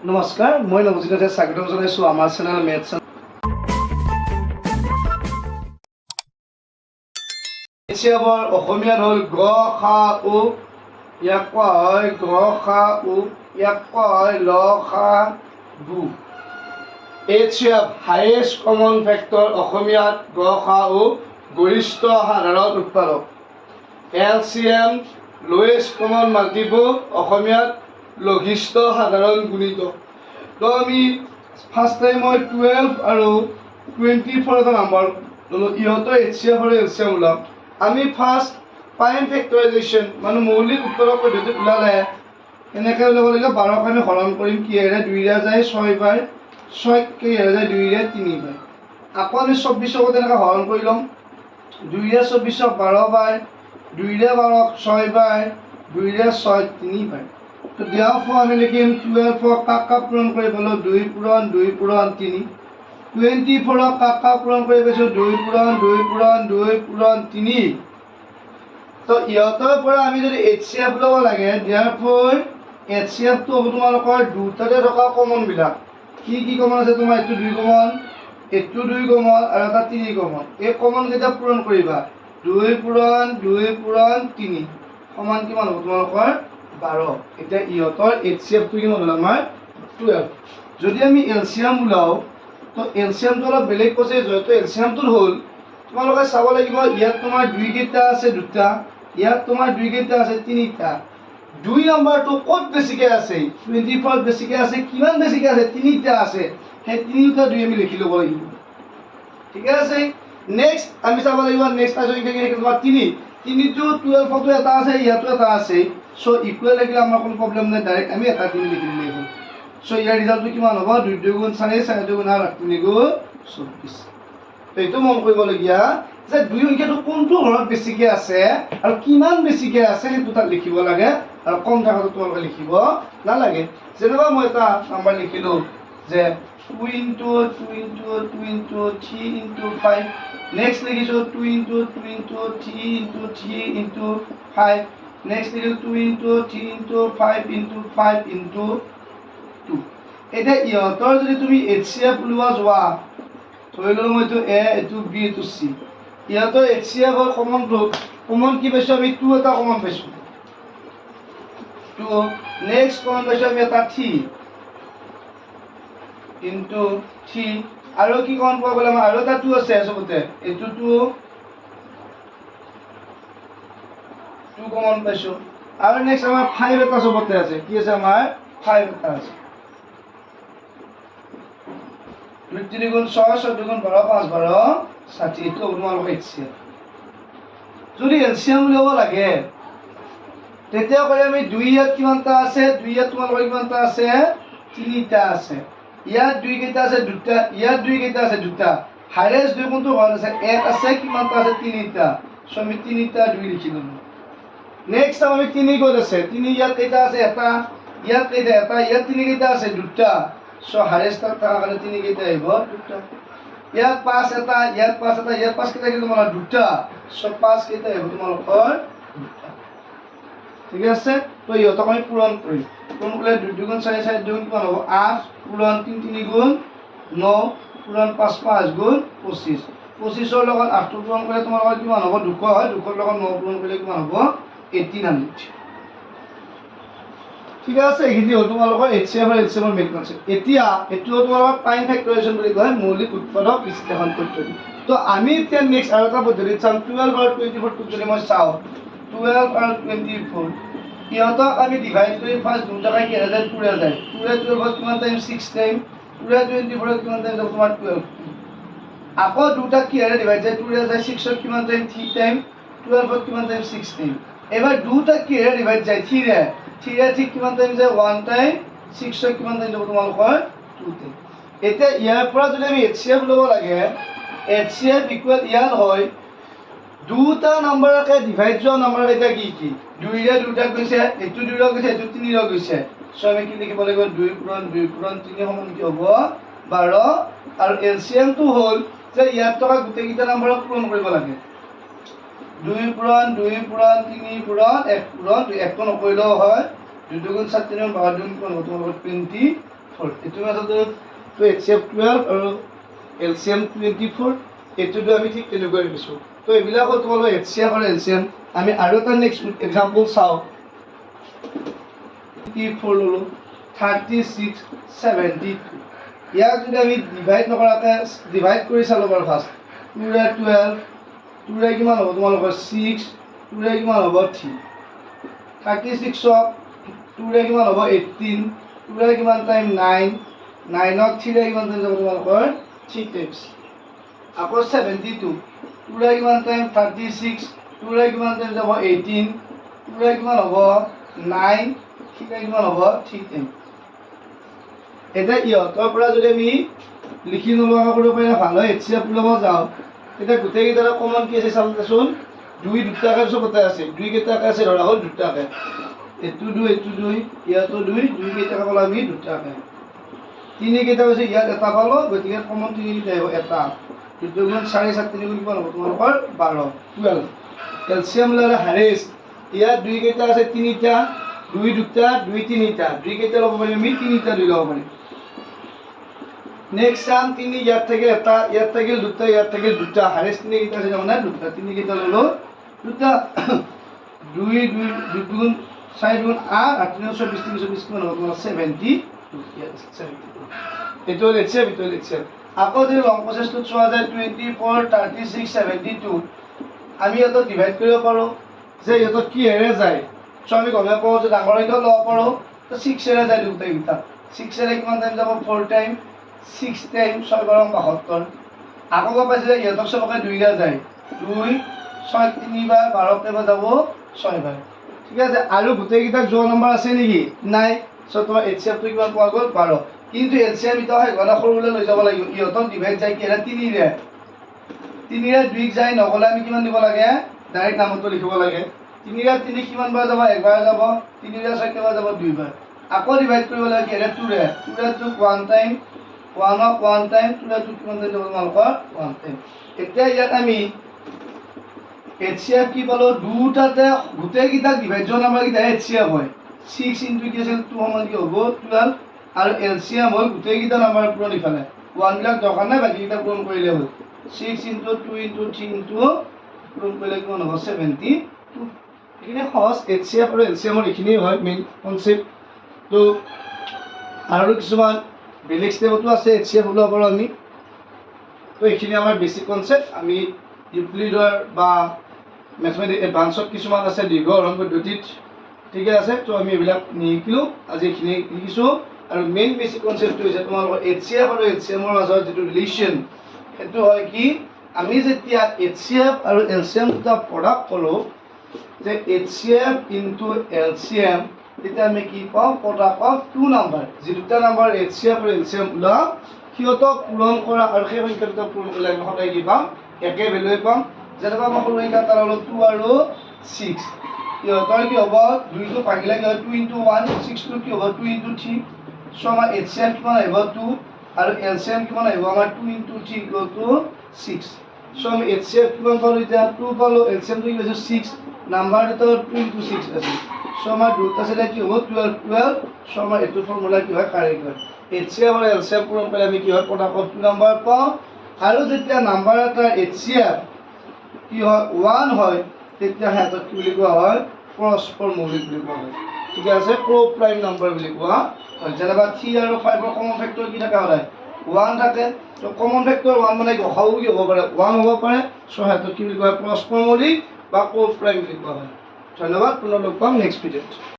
নমস্কাৰ, মই নৱজিতে স্বাগতম জনাইছোঁ আমাৰ চেনেল মেথছ। এছিয়াবৰ অসমীয়াত হ'ল গ খা উ, ইয়াক কোৱা হয় গ খা উ, ইয়াক কোৱা হয় ল খা গু। HCF হাইয়েষ্ট কমন ফেক্টৰ অসমীয়াত গ খা উ, গৰিষ্ঠ সাধাৰণ উৎপাদক। LCM লোৱেষ্ট কমন মাল্টিপল অসমীয়াত লঘিষ্ঠ সাধাৰণ গুণিতক। তো আমি ফাৰ্ষ্ট টাইম মই 12 আৰু 24 এটা নাম্বাৰ ল'লোঁ, ইহঁতৰ HCF আৰু LCM ওলাম। আমি ফাৰ্ষ্ট প্ৰাইম ফেক্টৰাইজেশ্যন মানে মৌলিক উৎপাদক পদ্ধতি ওলালে এনেকৈ ওলাব লাগিব। 12ক আমি হৰণ কৰিম, কিহেৰে 2ৰে যায় 6 বাৰ, 6ক কিহেৰে যায় 2ৰে 3 বাৰ। আকৌ আমি 24ক তেনেকৈ হৰণ কৰি ল'ম, 2ৰে 24ক 12 বাৰ, 2ৰে 12ক 6 বাৰ, 2ৰে 6 3 বাৰ। তো দিয়াৰ ফল আমি লিখিম 12ক কাক পূৰণ কৰি পালোঁ 2 পূৰণ 2 পূৰণ 3, 24ক কাক পূৰণ কৰি পাইছোঁ 2 পূৰণ 2 পূৰণ 2 পূৰণ 3। তো ইহঁতৰ পৰা আমি যদি HCF ল'ব লাগে, দিয়াৰ ফল HCFটো হ'ব তোমালোকৰ দুটাতে থকা কমনবিলাক। কি কি কমন আছে তোমাৰ? এইটো 2 কমন, এইটো 2 কমন আৰু এটা 3 কমন। এই কমনকেইটা পূৰণ কৰিবা, 2 পূৰণ 2 পূৰণ 3 সমান কিমান হ'ব তোমালোকৰ 12। এতিয়া ইহঁতৰ HCFটো কিমান হ'ল আমাৰ 12। যদি আমি LCM ওলাওঁ, তো LCMটো অলপ বেলেগ কৈছে, যিহেতু LCMটো হ'ল তোমালোকে চাব লাগিব, ইয়াত তোমাৰ 2 কেইটা আছে 2টা, ইয়াত তোমাৰ 2 কেইটা আছে 3টা। 2 নম্বৰটো ক'ত বেছিকৈ আছে? 24 বেছিকৈ আছে। কিমান বেছিকৈ আছে? 3টা আছে। সেই 3টা 2 আমি লিখি ল'ব লাগিব, ঠিকে আছে। নেক্সট আমি চাব লাগিব, নেক্সট আছে তোমাৰ 3। 3টো 12টো এটা আছে, ইয়াতো এটা আছে। চ' ইকুৱেল লাগিলে আমাৰ কোনো প্ৰব্লেম নাই, ডাইৰেক্ট আমি এটা 3 লিখি দিলেই হ'ল। চ' ইয়াৰ ৰিজাল্টটো কিমান হ'ব? 2 2 গুণ 4, 4 2 গুণ 8, 3 গুণ 24। তো এইটো মন কৰিবলগীয়া যে 2 সংখ্যাটো কোনটো ঘৰত বেছিকৈ আছে আৰু কিমান বেছিকৈ আছে সেইটো তাত লিখিব লাগে, আৰু কম থকাটো তোমালোকে লিখিব নালাগে। যেনিবা মই এটা নাম্বাৰ লিখিলোঁ যে 2 into 2 into 2 into 3 into 5, next লিখিছোঁ 2 into 2 into 3 into 3 into 5, next লিখিছোঁ 2 into 3 into 5 into 5 into 2। এতিয়া ইহঁতৰ যদি তুমি HCF ওলোৱা যোৱা, ধৰি ললোঁ মই এইটো A, এইটো B, এইটো C, ইহঁতৰ HCF হ'ল কমনটো। কমন কি পাইছোঁ আমি? 2 এটা কমন পাইছোঁ, 2। নেক্সট কমন পাইছোঁ আমি এটা 3 into 3, আৰু কি কমন পোৱা গ'লে আমাৰ আৰু এটা 2 আছে চবতে, এইটো 2 কমন পাইছোঁ। আৰু নেক্সট আমাৰ 5 এটা চবতে আছে, কি আছে আমাৰ 5 এটা আছে। 2 3 গুণ 6, 6 2 গুণ 12, 5 12 60। এইটো হ'ব তোমালোকৰ HCF। যদি LCM উলিয়াব লাগে তেতিয়া কৰি আমি 2 ইয়াত কিমানটা আছে? 2 ইয়াত তোমালোকৰ কিমানটা আছে? 3টা আছে। ইয়াত 2 কেইটা আছে? 2টা। ইয়াত 2 কেইটা আছে? 2টা। হাইয়েষ্ট 2 কোনটো ঘৰত আছে? 1 আছে। কিমানটা আছে? 3টা। চ' আমি 3টা 2 লিখি ল'লোঁ। নেক্সট আমি 3 ক'ত আছে? 3 ইয়াত কেইটা আছে? এটা। ইয়াত কেইটা? এটা। ইয়াত 3 কেইটা আছে? 2টা। চ' হাইয়েষ্ট থকাৰ কাৰণে 3 কেইটা আহিব? 2টা। ইয়াত 5 এটা, ইয়াত 5 এটা, ইয়াত 5 কেইটা কিন্তু তোমালোকৰ 2টা। চ' 5 কেইটা আহিব তোমালোকৰ 2টা, ঠিক আছে। তো ইহঁতক আমি পূৰণ কৰিম। পূৰণ কৰিলে 2 2 গুণ 4, 4 2 গুণ কিমান হ'ব? 8 পূৰণ 3 3 গুণ 9 পূৰণ 5 5 গুণ 25। 25ৰ লগত 8টো পূৰণ কৰিলে তোমালোকৰ কিমান হ'ব? 200 হয়। 200ৰ লগত 9 পূৰণ কৰিলে কিমান হ'ব? 1800। ঠিক আছে, এইখিনি হ'ল তোমালোকৰ HCF আৰু LCM মেইন কনচেপ্ট। এতিয়া এইটো তোমালোকৰ প্ৰাইম ফেক্টৰাইজেশ্যন বুলি কয়, মৌলিক উৎপাদক বিশ্লেষণ পদ্ধতি। তো আমি এতিয়া নেক্সট আৰু এটা পদ্ধতিত চাম। 12 আৰু 24টো যদি মই চাওঁ, 12 আৰু 24 ইহঁতক আমি ডিভাইড কৰি ফাৰ্ষ্ট 2 টকা কি যায়? 2 যায়। 2 12ত কিমান টাইম? 6 টাইম। 2 24ত কিমান টাইম যাব তোমাৰ? 12। আকৌ 2টা কিহেৰে ডিভাইড যায়? 2 যায়। 6ত কিমান টাইম? 3 টাইম। 12ত কিমান টাইম? 6 টাইম। এবাৰ 2টা কিহেৰে ডিভাইড যায়? 3ৰে। 3ৰে ঠিক কিমান টাইম যায়? 1 টাইম। 6ত কিমান টাইম যাব তোমালোকৰ? 2 টাইম। এতিয়া ইয়াৰ পৰা যদি আমি HCF ল'ব লাগে, HCF ইকুৱেল ইয়াত হয় 2টা নম্বৰকে ডিভাইড যোৱা নম্বৰকেইটা কি কি? 2ৰে 2টা গৈছে, এইটো 2ৰ গৈছে, এইটো 3ৰ গৈছে। চ' আমি কি লিখিব লাগিব? 2 পূৰণ 2 পূৰণ 3 সমান কি হ'ব? 12। আৰু LCMটো হ'ল যে ইয়াত থকা গোটেইকেইটা নম্বৰক পূৰণ কৰিব লাগে। 2 পূৰণ 2 পূৰণ 3 পূৰণ 1 পূৰণ 2। 1টো নকৰিলেও হয়। 2 2 গুণ 7 3 12 2 গুণ 24 4 এইটো মেথডত তো HCF 12 আৰু LCM 24 এইটোতো আমি ঠিক তেনেকৈ লিখিছোঁ তো এইবিলাক হ'ল তোমালোকৰ HCF আৰু LCM আমি আৰু এটা নেক্সট এক্সাম্পল চাওঁ 24 ললোঁ 36 72 ইয়াক যদি আমি ডিভাইড নকৰাকৈ ডিভাইড কৰি চালোঁ বাৰু ফাৰ্ষ্ট 2 ৰে 12 2 ৰে কিমান হ'ব তোমালোকৰ 6 2 ৰে কিমান হ'ব 3 36ক 2 ৰে কিমান হ'ব 18 2 ৰে কিমান টাইম 9 9ক 3 ৰে কিমান টাইম যাব তোমালোকৰ 3 টাইমছ আকৌ 72 2 ৰে কিমান টাইম 36 2 ৰে কিমান টাইম যাব 18 2 ৰে কিমান হ'ব 9 3 ৰে কিমান হ'ব 3 টাইম এটা ইহঁতৰ পৰা যদি আমি লিখি নোলোৱা কৰিব পাৰিলে ভাল হয় HCF ল'ব যাওঁ তেতিয়া গোটেইকেইটাৰ কমন কি আছে চাওঁচোন 2 দুটাকে চবতে আছে 2 কেইটাকে আছে ধৰা হ'ল দুটাকে এইটো 2 ইয়াতো 2 কেইটাকে পালো আমি দুটাকে 3 কেইটা আছে ইয়াত এটা পালো গতিকে কমন 3 কেইটা আহিব এটা 2 গুণ 4 7 3 গুণ কিমান হ'ব তোমালোকৰ 12 12 ক্যালসিয়াম ল'লে হাৰেষ্ট ইয়াত 2 কেইটা আছে 3টা 2 দুটা 2 3টা 2 কেইটা ল'ব পাৰিম আমি 3টা 2 ল'ব পাৰিম নেক্সট টাইম 3 ইয়াত থাকিল এটা ইয়াত থাকিল দুটা ইয়াত থাকিল দুটা হাৰেষ্ট 3 কেইটা আছে মানে দুটা 3 কেইটা ল'লো দুটা 2 গুণ 4 গুণ 8 8 24 কিমান হ'ব তোমাৰ 72 এইটো হ'ল HCF এইটো হ'ল HCF আকৌ যদি লং প্ৰচেছটো চোৱা যায় 24 36 72 আমি ইয়াত ডিভাইড কৰিব পাৰোঁ যে ইয়াত কি হেৰে যায় চ আমি গমে পাওঁ যে ডাঙৰ এটা ল'ব পাৰোঁ তো 6 এৰে যায় দুটাইকেইটা 6 এৰে কিমান টাইম যাব 4 টাইম 6 টাইম 6 বাৰ 72 আকৌ গম পাইছিলে ইহঁতক চবকে 2 ৰে যায় 2 6 3 বাৰ 12 টাইম যাব 6 বাৰ ঠিক আছে আৰু গোটেইকেইটাক যোৱা নম্বৰ আছে নেকি নাই চ তোমাৰ HCF টো কিমান পোৱা গ'ল 12 কিন্তু LCM ইটা হয় গনা সৰুলে লৈ যাব লাগিব ইহঁতক ডিভাইড যায় কি 3 ৰে 3 ৰে 2 যায় নগলে আমি কিমান দিব লাগে ডাইৰেক্ট নামটো লিখিব লাগে 3 ৰে 3 কিমান বাৰ যাব একবাৰ যাব 3 ৰে 6 কেইবাৰ যাব 2 বাৰ আকৌ ডিভাইড কৰিব লাগে কি 2 ৰে 1 টাইম 1 টাইম 2 ৰে 2 কিমান যাব তোমালোকৰ 1 টাইম এতিয়া ইয়াত আমি HCF কি পালো দুটাতে গোটেইকেইটা ডিভাইড যোৱা নম্বৰ কেইটা HCF হয় 6 ইনটু কি আছিল 2 সমান কি হ'ব 12 আৰু LCM হ'ল গোটেইকেইটা নম্বৰ পূৰণ ইফালে 1 বিলাক দৰকাৰ নাই বাকিকেইটা পূৰণ কৰিলে হ'ল 6 ইনটু 2 ইনটু 3 ইনটু পূৰণ কৰিলে কিমান হ'ব 72 এইখিনি সহজ HCF আৰু LCM ৰ এইখিনি হয় মেইন কনসেপ্ট তো আৰু কিছুমান বেলেগ স্টেপতো আছে HCF ওলাব পাৰোঁ আমি তো এইখিনি আমাৰ বেসিক কনসেপ্ট আমি ইউক্লিডৰ বা মেথমেটিক্স এডভান্সত কিছুমান আছে দীৰ্ঘ হৰণ পদ্ধতিত ঠিক আছে তো আমি এইবিলাক নিশিকিলোঁ আজি এইখিনি শিকিছোঁ আৰু মেইন বেসিক কনসেপ্টটো হৈছে তোমালোকৰ HCF আৰু LCM ৰ মাজৰ যেটো ৰিলেশন সেইটো হয় কি আমি যেতিয়া HCF আৰু LCM দুটা প্ৰডাক্ট কৰোঁ যে HCF ইনটু LCM তেতিয়া আমি কি পাওঁ প্ৰডাক্ট অফ টু নাম্বাৰ যে দুটা নাম্বাৰ HCF আৰু LCM ওলা সিহঁতক পূৰণ কৰা আৰু সেই সংখ্যা দুটা পূৰণ কৰিলে আমি সদায় কি পাম একে ভ্যালুৱে পাম যেনেকৈ আমাৰ সৰু সংখ্যা তাৰ হ'ল 2 আৰু 6 ইহঁতৰ কি হ'ব 2 টো ভাগিলে কি হয় 2 ইনটু 1 6 টো কি হ'ব 2 ইনটু 3 সো আমাৰ HCF কিমান আহিব 2 আৰু LCM কিমান আহিব আমাৰ 2 ইনটু 3 ইকুৱেল টু 6 সো আমি HCF কিমান পালো এতিয়া 2 পালো LCM টো কি হৈছে 6 নাম্বাৰ এটা 2 ইনটু 6 আছে সো আমাৰ দুটা আছে কি হ'ব 12 সো আমাৰ এইটো ফৰ্মুলা কি হয় কাৰেক্ট হয় HCF আৰু LCM পূৰণ কৰিলে আমি কি হয় প্ৰডাক্ট অফ 2 নাম্বাৰ পাওঁ আৰু যেতিয়া নাম্বাৰ এটা HCF কি হয় 1 হয় তেতিয়া হেতক কি বুলি কোৱা হয় পৰস্পৰ মৌলিক বুলি কোৱা হয় ঠিক আছে কো প্ৰাইম নাম্বাৰ বুলি কোৱা হয় যেনেবা 3 আৰু 5 ৰ কমন ফেক্টৰ কি থাকে হয় 1 থাকে তো কমন ফেক্টৰ 1 মানে গসাউ কি হ'ব পাৰে 1 হ'ব পাৰে সো হেতক কি বুলি কোৱা পৰস্পৰ মৌলিক বা কো প্ৰাইম বুলি কোৱা হয় ধন্যবাদ পুনৰ লগ পাম নেক্সট ভিডিঅ'ত